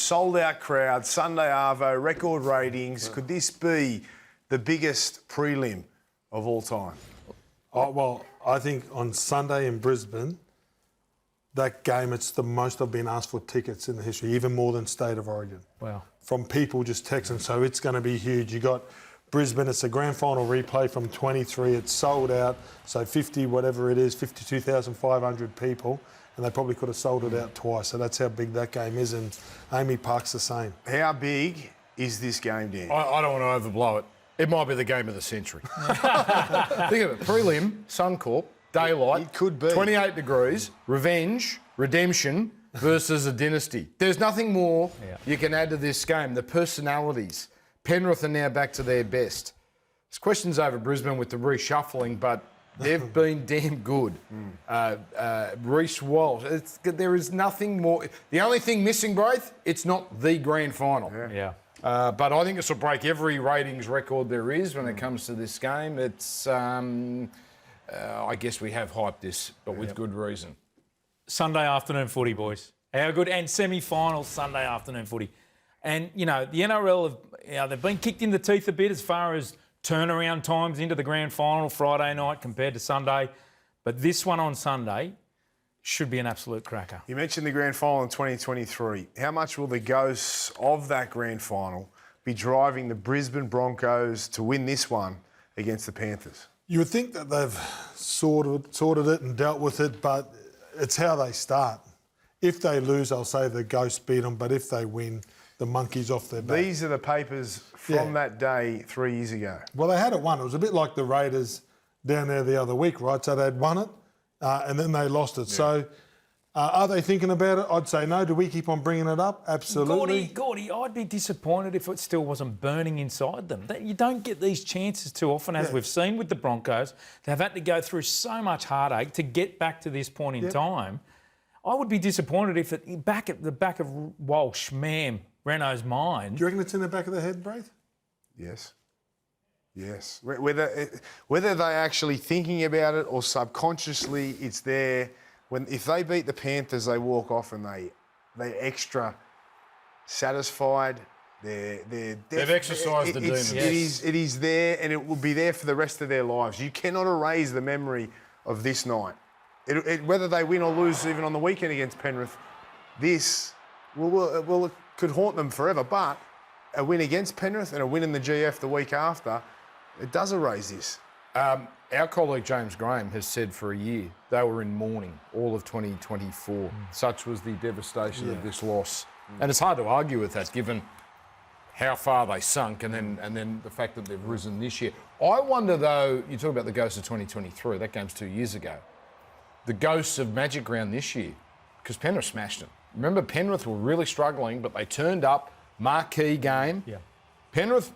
sold-out crowd, Sunday Arvo, record ratings. Could this be the biggest prelim of all time? Oh, well, I think on Sunday in Brisbane, that game, it's the most I've been asked for tickets in the history, even more than State of Origin. Wow. From people just texting, so it's going to be huge. You got Brisbane, it's a grand final replay from 23, it's sold out, so 50, whatever it is, 52,500 people, and they probably could have sold it out twice, so that's how big that game is, and Amy Park's the same. How big is this game, Dan? I don't want to overblow it. It might be the game of the century. Think of it, prelim, Suncorp, daylight, It could be. 28 degrees, revenge, redemption versus a dynasty. There's nothing more you can add to this game. The personalities. Penrith are now back to their best. There's questions over Brisbane with the reshuffling, but they've been damn good. Reece Walsh. There is nothing more. The only thing missing, Braith, it's not the grand final. Yeah. But I think this will break every ratings record there is when it comes to this game. It's, I guess we have hyped this, but with good reason. Sunday afternoon footy, boys. How good. And semi-finals Sunday afternoon footy. And, you know, the NRL, they've been kicked in the teeth a bit as far as turnaround times into the grand final Friday night compared to Sunday. But this one on Sunday should be an absolute cracker. You mentioned the grand final in 2023. How much will the ghosts of that grand final be driving the Brisbane Broncos to win this one against the Panthers? You would think that they've sorted it and dealt with it, but it's how they start. If they lose, I'll say the ghosts beat them, but if they win, the monkey's off their back. These are the papers from that day 3 years ago. Well, they had it won. It was a bit like the Raiders down there the other week, right? So they'd won it, and then they lost it. Yeah. So are they thinking about it? I'd say no. Do we keep on bringing it up? Absolutely. Gordy, I'd be disappointed if it still wasn't burning inside them. You don't get these chances too often, as we've seen with the Broncos. They've had to go through so much heartache to get back to this point in time. I would be disappointed if it back at the back of Walsh, Mam, Renault's mind. Do you reckon it's in the back of the head, Braith? Yes. Yes. Whether they're actually thinking about it or subconsciously it's there. If they beat the Panthers, they walk off and they're extra satisfied. They've exercised the demons. It is there, and it will be there for the rest of their lives. You cannot erase the memory of this night. Whether they win or lose, even on the weekend against Penrith, this it could haunt them forever. But a win against Penrith and a win in the GF the week after, it does erase this. Our colleague James Graham has said for a year they were in mourning all of 2024. Such was the devastation of this loss. And it's hard to argue with that given how far they sunk and then the fact that they've risen this year. I wonder though, you talk about the ghosts of 2023, that game's 2 years ago. The ghosts of Magic Round this year, because Penrith smashed them. Remember, Penrith were really struggling, but they turned up, marquee game. Yeah. Penrith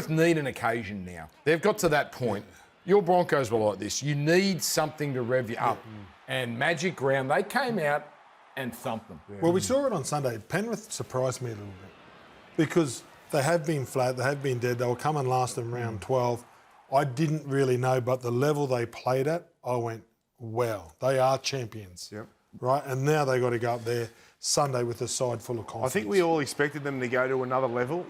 need an occasion now. They've got to that point. Your Broncos were like this. You need something to rev you up. And Magic Round, they came out and thumped them. Well, we saw it on Sunday. Penrith surprised me a little bit because they have been flat, they have been dead. They were coming last in round 12. I didn't really know, but the level they played at, I went, wow, they are champions. Yep. Right? And now they got to go up there Sunday with a side full of confidence. I think we all expected them to go to another level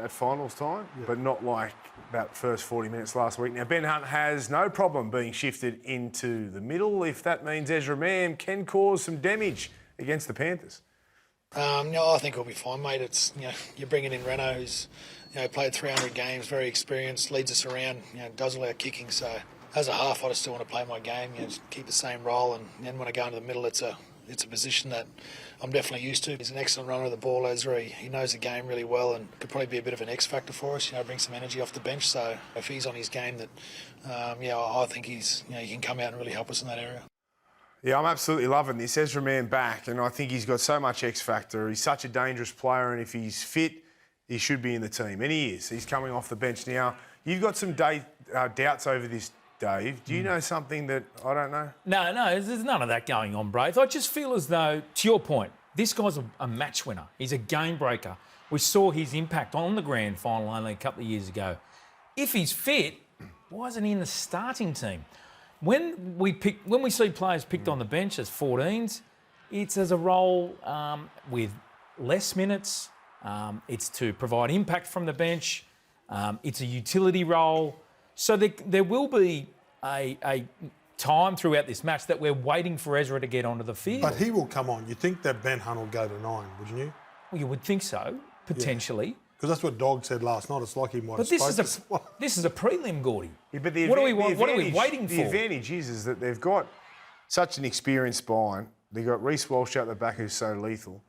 at finals time, but not like that first 40 minutes last week. Now, Ben Hunt has no problem being shifted into the middle if that means Ezra Mam can cause some damage against the Panthers. No, I think he'll be fine, mate. It's you're bringing in Renault, who's played 300 games, very experienced, leads us around, does all our kicking. So as a half, I just still want to play my game, just keep the same role, and then when I go into the middle, it's a position that I'm definitely used to. He's an excellent runner of the ball, Ezra. He knows the game really well and could probably be a bit of an X factor for us. Bring some energy off the bench. So if he's on his game, that I think he can come out and really help us in that area. Yeah, I'm absolutely loving this. Ezra Mam back, and I think he's got so much X factor. He's such a dangerous player, and if he's fit, he should be in the team. And he is. He's coming off the bench now. You've got some doubts over this, Dave. Do you know something that I don't know? No, there's none of that going on, Braith. I just feel as though, to your point, this guy's a match winner. He's a game breaker. We saw his impact on the grand final only a couple of years ago. If he's fit, why isn't he in the starting team? When we see players picked on the bench as 14s, it's as a role with less minutes. It's to provide impact from the bench. It's a utility role. So there will be a time throughout this match that we're waiting for Ezra to get onto the field. But he will come on. You think that Ben Hunt will go to 9, wouldn't you? Well, you would think so, potentially. Because that's what Dog said last night. It's like he might But have this is a prelim, Gordy. Yeah, but What are we waiting The for? advantage is that they've got such an experienced spine. They've got Reece Walsh out the back who's so lethal.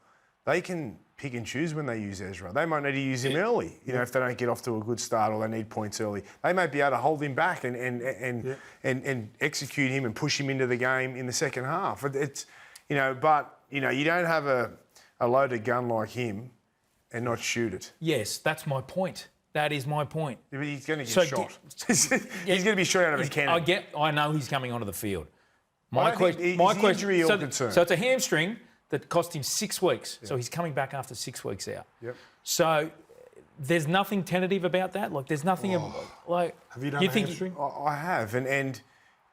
They can pick and choose when they use Ezra. They might need to use him early, if they don't get off to a good start or they need points early. They may be able to hold him back and execute him and push him into the game in the second half. It's, you don't have a loaded gun like him and not shoot it. Yes, that's my point. That is my point. Yeah, but he's going to get shot. He's going to be shot out of a cannon. I know he's coming onto the field. My injury or concern? So it's a hamstring that cost him 6 weeks. Yeah. So he's coming back after 6 weeks out. Yep. So there's nothing tentative about that. Like there's nothing like. Have you done a hamstring? I have, and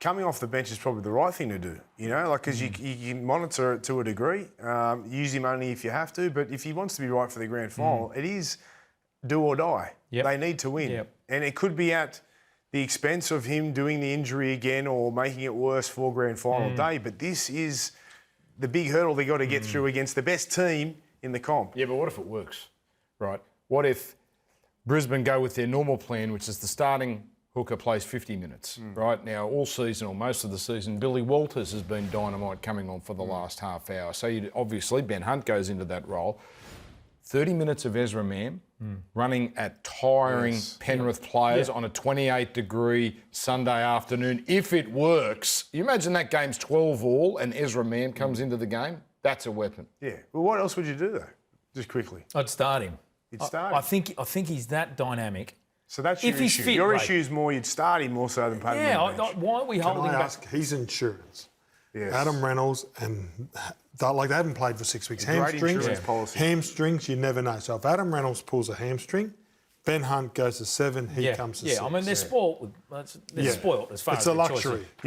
coming off the bench is probably the right thing to do. Because you can monitor it to a degree. Use him only if you have to, but if he wants to be right for the grand final, it is do or die. Yep. They need to win, and it could be at the expense of him doing the injury again or making it worse for grand final day. But this is the big hurdle they got to get through against the best team in the comp. Yeah, but what if it works, right? What if Brisbane go with their normal plan, which is the starting hooker plays 50 minutes, right? Now, all season or most of the season, Billy Walters has been dynamite coming on for the last half hour. So obviously Ben Hunt goes into that role. 30 minutes of Ezra Mam running at tiring Penrith players on a 28-degree Sunday afternoon. If it works, you imagine that game's 12-all and Ezra Mam comes into the game. That's a weapon. Yeah. Well, what else would you do though? Just quickly. I'd start him. You'd start him. I think he's that dynamic. So that's your If he's issue. fit, Your mate. issue is more you'd start him more so than put him Yeah. on the bench. Why are we Can holding I back? ask his insurance? Yes. Adam Reynolds and they haven't played for 6 weeks. Great Hamstrings, insurance policy. hamstrings, you never know. So if Adam Reynolds pulls a hamstring, Ben Hunt goes to 7, he comes to 6. I mean they're spoiled. They're spoiled as far It's as a their choices. luxury.